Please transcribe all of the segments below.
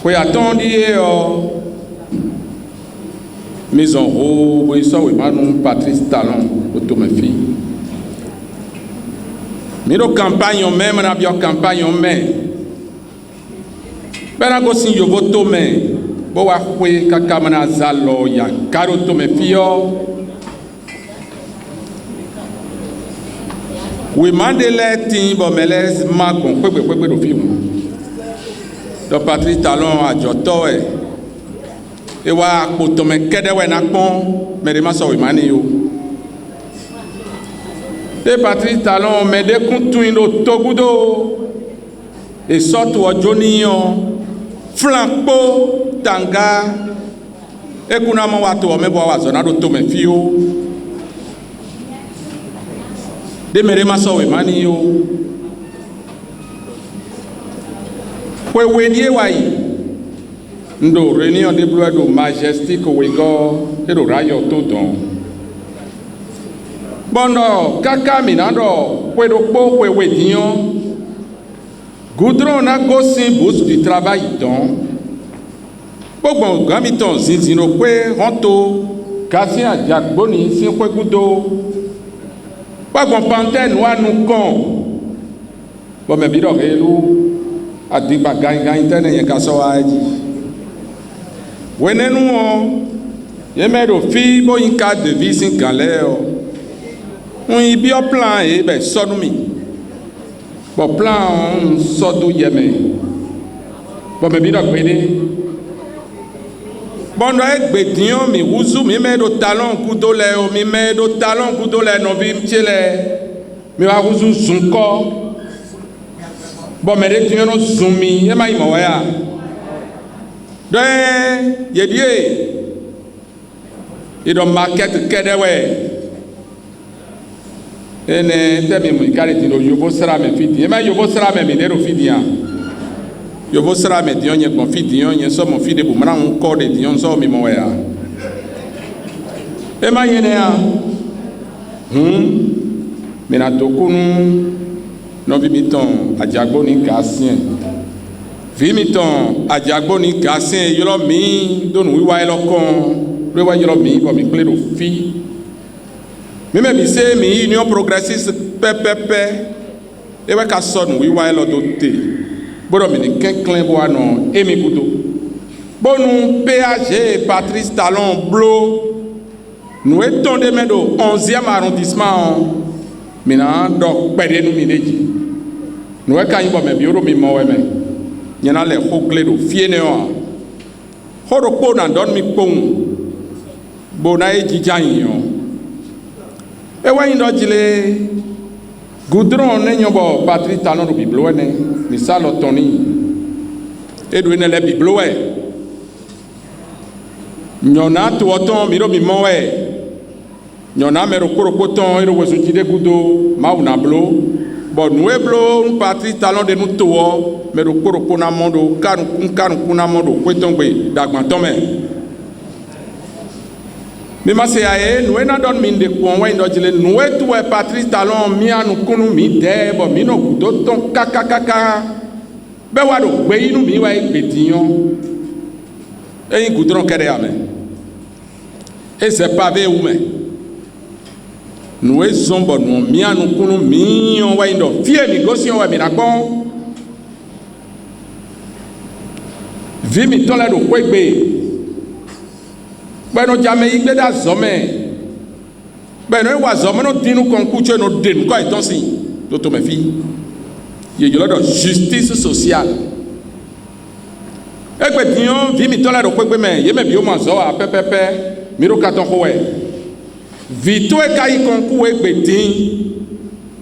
Foi attendu maison roue, ils sont Patrice Talon, automatique. Mais nos campagnes même, on a bien campagne même. Ben on a aussi yo voto mais, bon wa kwe kakamana zalo ya karo to me fio. We mandele tin bo meles magon pepe do film. Donc Patrice Talon a joto e wa poto me kede we na pon, me de ma so we mani yo. De Patrice Talon me de kuntu ino togudo et sorte wa jonion flanco tanga e kuna mo watu o me bo wa zona do to me fio de mere ma so we mani yo we die wa yi ndo réunion de blois do majestic we go e do rayo to don bondo kaka minando we do po we dion Goudron na gosin bourse du travail donc. Bon gamiton zinzino kwe honto kasi a jagboni sin kwe gudo. Pas bon pantin noir nous con. Bon me bidon elu a di bagay interne yen kaso aji. Wene nou ye me do fi bo in cadre de vie sin galère. On y bio plan e be sonumi. Bon plan sodo yeme. Bon me bidon kwede. Bon no ek bedion mi wuzu mi me do talon kudo le o mi me do talon kudo le no vi mchele. Mi wa wuzu zunko. Bon me de tiyo no zumi e ma imo wa ya. De ye die. I do market kedewe. Ene temi mu ikari tino yobo sera me fidi. Ema yobo sera me minero fidi ya. Yobo sera me dion ye kon fidi yon so mo fidi bu mra un ko de dion so mi mo ya. Ema yene ya. Mena tokunu no vimiton ajagbo ni gasien. Vimiton ajagbo ni gasien yolo mi donu wiwa elokon. Rewa yolo mi bo mi pledo fi. Même bise mi union progressiste PPP e we ka sonu wi wa lo doté bodo mi ni kenklen bo anon emi kudo bonu PAG Patrice Talon blo nous étons de medo 11e arrondissement mina do pede nu mi leji nous e ka yin bo me bi oro mi mo we me nyana le hogle do fiene o horo ko na don mi pon bona e jijan yon e wa yin do jile goudron ne nyobo Patrice Talon do biblo ne mi salo toni e do ne le biblo e nyona to oton mi ro mi mo e nyona me ro koro poton e ro wesu jide gudo ma una blo bo nu e blo Patrice Talon de nu to o me ro koro pona mondo kanu kuna mondo kweton gbe dagban to me mi ma se aye nous na don min de ko wa ndo jile nous e to e Patrice Talon mi anu kunu mi de bo mi no gudo ton kaka be wa do gbe inu mi wa e gbetiyan eyin goudron kede ame et c'est pas ve ou me nous e zombo no mi anu kunu mi on wa ndo fie mi gosi on wa mi na gbon vi mi ton la do ko gbe beno jame igbe da zome beno e wa zome no dinu konkuche no den ko itonsi to me fi ye jolo do justice sociale egbe dion vi mi tola do pegbe me ye me bi o ma zo a pepepe mi ro katon ko we vi to e kai konku egbe din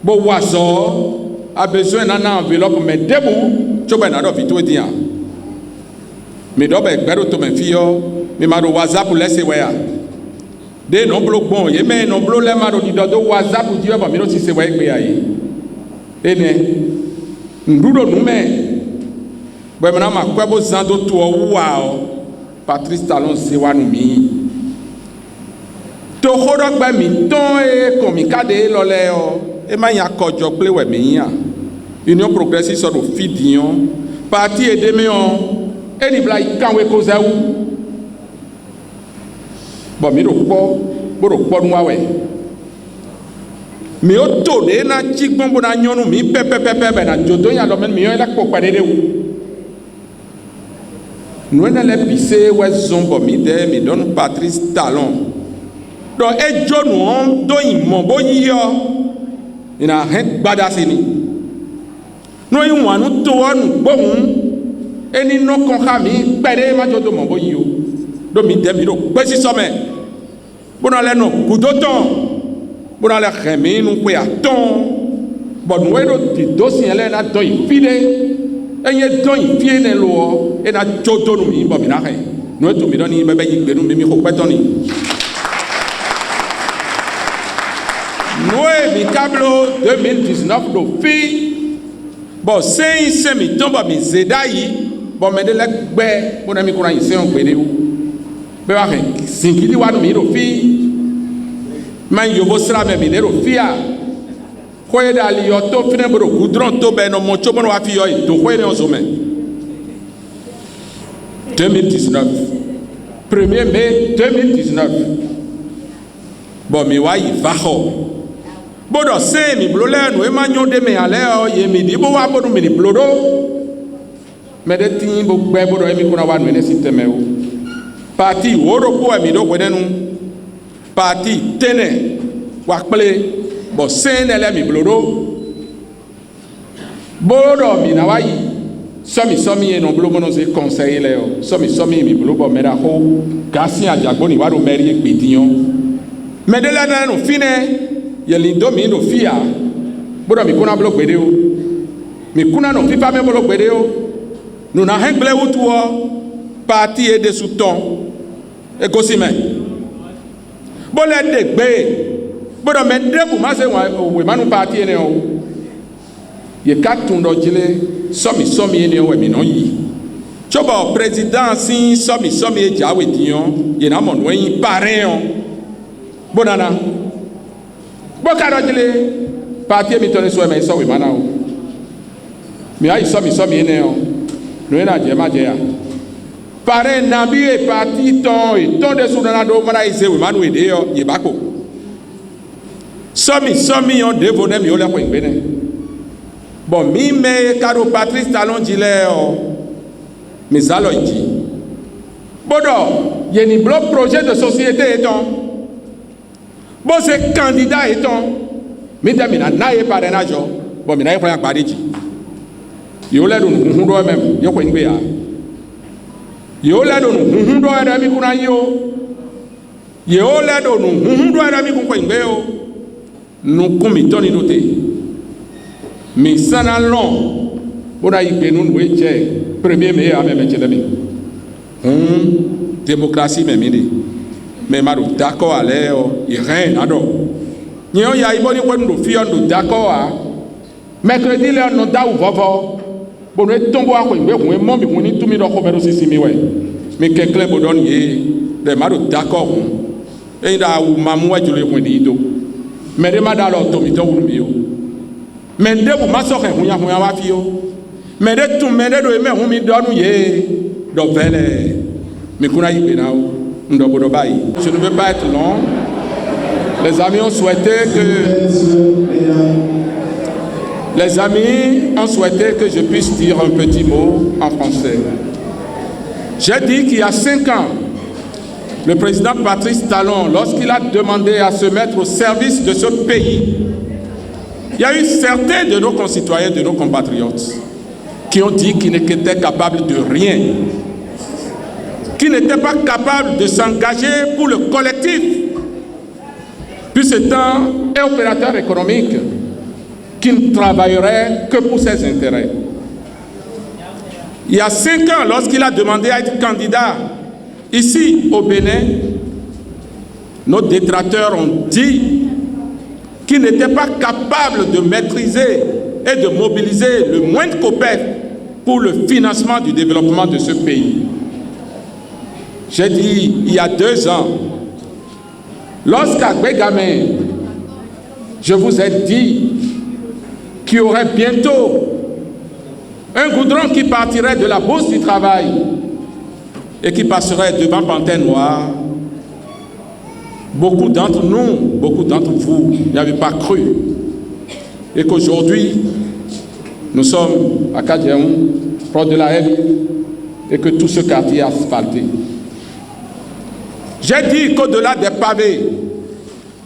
bo wa zo a besoin na enveloppe me debu cho be na do vi to din a mi do be gbero to me fi yo mi ma do WhatsApp laisse we ya de no blo gbon ye me no blo le ma do di do WhatsApp di ba mi no si se we gbe ya yi ene ndudo nu me be ma na ma kwa bo zando to wa o Patrice Talon se wa nu mi to khodo gba mi ton e ko mi kade lo le o e ma ya kojo ple we mi ya Union Progressiste so do fidion parti e de me on et ni bla kanwe koza ou bon mi do kpo nu awe mi o to de na chigbon bo na nyonu mi pepe be na jodo ya lo men mi yo la kpo pade de ou nous na le pissé ouais zombo mi de mi donne Patrice Talon do e jonu on do imo bo yiyo ina hen gbada sini no yi wanu to wonu gbohun eni no kon ha mi pere ma jodo mo bo yiyo do mi de mi do pe si some bona le no kudoton bona le khemi nu pe aton bon we do ti dosi ele na do ifide enye do ifie ne lo e na jodo nu mi bo mi na he no to mi do ni bebe yi gbe nu mi ko peton ni Noé mi tableau 2019 do fi bon c'est semi tombe mi zedayi bon me de legbe bona mi kura yin se on pede o be wa ken sinkidi wa mi do fi man yobo sra me mi de do fi a koye dali yo to fine bro goudron to be no mo chomo wa fi yo to koye ne on so me 2019 1er mai 2019 bon mi wa yi va ho bodo se mi blole no e ma nyode me ale o ye mi di bo wa bodo mi di blodo me de tin bo gbe bodo e mi kuna wa no ne sisteme o parti woro ko e mi do kwene nu parti tene wa ple bo se ne le mi blodo bodo mi na wa yi somi e no blodo no se conseil le o somi mi blodo me da ho gasi ajagbo ni wa do meri e gbediyan me de la na no fine yelindo mi no fia bodo mi kuna blo gbede o mi kuna no fifa me blo gbede o no na hengle wutuo parti e de souton e gosime bole de gbe bodo me debu ma se we manu parti ene o ye katundo jile somi ene o we mi no yi choba president si somi e jawe dion ye na mo no yin parrain o bonana bokaro jile parti mi tone so me so we mana o mi ai somi ene o no era je ma je ya pare na bi e parti ton e ton de sudana do mana ise we manu ede yo ye bako somi on devo ne mi o le ko ngbe ne bon mi me karo Patrice Talon jile o mi zalo ji bodo ye ni bloc projet de société eton bon c'est candidat eton mi de mi na ye parrainage bon mi na ye ko ya pare ji yo le do nu do même yo ko ngbe ya yo le do nu do era mi kuna yo le do nu do era mi ko ngbe o nu kumi toni dote mi sana long bona igbe nu we je premier mai a me je mi démocratie me mi de mais maru d'accord ale o irin ado ni o ya ibo ni ko ndo fi ndo d'accord a mercredi le no da u vovo bo no tombo akọ ngbe kun e mo mi kun ni tumi do ko be do sisi mi we mi ke kle bo don ye de maru d'accord e da u mamu wa jule kun di do me de ma da lo to mi to wu mi o me de bu ma so ke hun ya wa fi o me de tun me de do e me hun mi do nu ye do vele mi kuna yi be na o. Je ne veux pas être long. Les amis ont souhaité que je puisse dire un petit mot en français. J'ai dit qu'il y a 5 ans, le président Patrice Talon, lorsqu'il a demandé à se mettre au service de ce pays, il y a eu certains de nos concitoyens, de nos compatriotes, qui ont dit qu'ils n'étaient capables de rien, qui n'était pas capable de s'engager pour le collectif, puis c'est un opérateur économique qui ne travaillerait que pour ses intérêts. Il y a 5 ans, lorsqu'il a demandé à être candidat ici au Bénin, nos détracteurs ont dit qu'il n'était pas capable de maîtriser et de mobiliser le moindre copec pour le financement du développement de ce pays. J'ai dit, il y a 2 ans, lorsqu'à Bégamé, je vous ai dit qu'il y aurait bientôt un goudron qui partirait de la Bourse du Travail et qui passerait devant Panthère Noire, beaucoup d'entre nous, beaucoup d'entre vous n'y avaient pas cru. Et qu'aujourd'hui, nous sommes à Kadiaou, proche de la Hève, et que tout ce quartier est asphalté. J'ai dit qu'au-delà des pavés,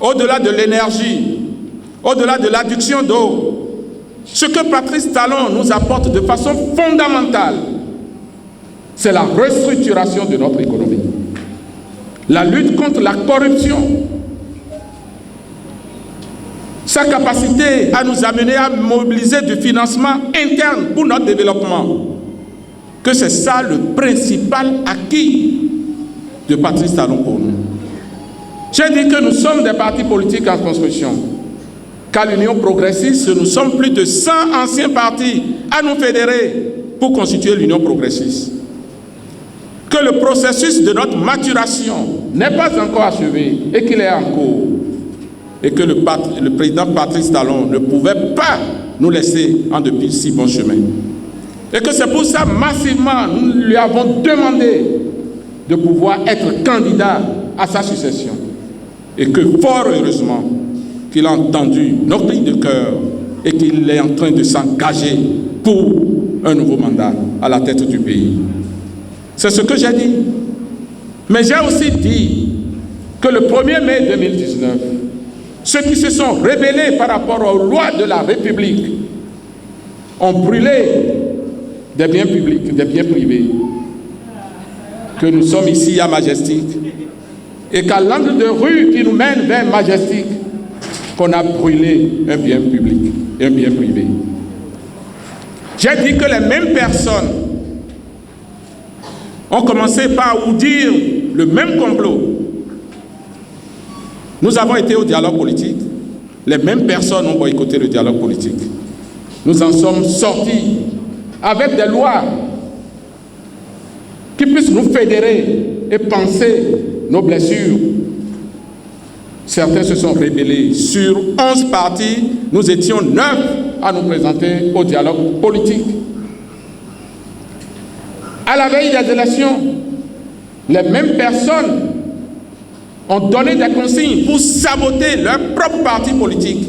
au-delà de l'énergie, au-delà de l'adduction d'eau, ce que Patrice Talon nous apporte de façon fondamentale, c'est la restructuration de notre économie, la lutte contre la corruption, sa capacité à nous amener à mobiliser du financement interne pour notre développement, que c'est ça le principal acquis de Patrice Talon pour nous. J'ai dit que nous sommes des partis politiques en construction. Qu'à l'Union progressiste, nous sommes plus de 100 anciens partis à nous fédérer pour constituer l'Union progressiste. Que le processus de notre maturation n'est pas encore achevé et qu'il est en cours. Et que le président Patrice Talon ne pouvait pas nous laisser en dépit si bon chemin. Et que c'est pour ça, massivement, nous lui avons demandé de pouvoir être candidat à sa succession. Et que, fort heureusement, qu'il a entendu nos cris de cœur et qu'il est en train de s'engager pour un nouveau mandat à la tête du pays. C'est ce que j'ai dit. Mais j'ai aussi dit que le 1er mai 2019, ceux qui se sont rebellés par rapport aux lois de la République ont brûlé des biens publics, des biens privés, que nous sommes ici à Majestic, et qu'à l'angle de rue qui nous mène vers Majestic, qu'on a brûlé un bien public et un bien privé. J'ai dit que les mêmes personnes ont commencé par vous dire le même complot. Nous avons été au dialogue politique. Les mêmes personnes ont boycotté le dialogue politique. Nous en sommes sortis avec des lois qui puissent nous fédérer et penser nos blessures. Certains se sont rebellés. Sur 11 partis, nous étions 9 à nous présenter au dialogue politique. À la veille des élections, les mêmes personnes ont donné des consignes pour saboter leur propre parti politique,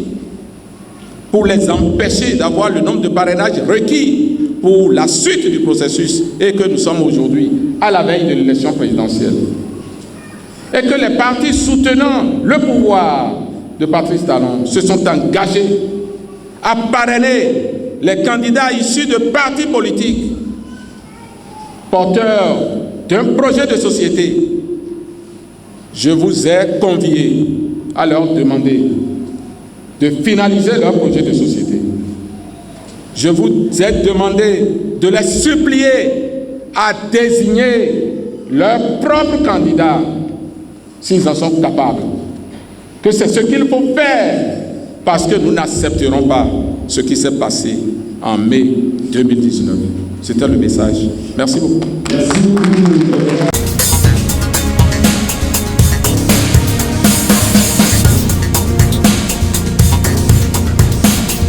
pour les empêcher d'avoir le nombre de parrainages requis pour la suite du processus, et que nous sommes aujourd'hui à la veille de l'élection présidentielle. Et que les partis soutenant le pouvoir de Patrice Talon se sont engagés à parrainer les candidats issus de partis politiques porteurs d'un projet de société. Je vous ai conviés à leur demander de finaliser leur projet de société. Je vous ai demandé de les supplier à désigner leur propre candidat s'ils en sont capables. Que c'est ce qu'il faut faire, parce que nous n'accepterons pas ce qui s'est passé en mai 2019. C'était le message. Merci beaucoup. Merci beaucoup.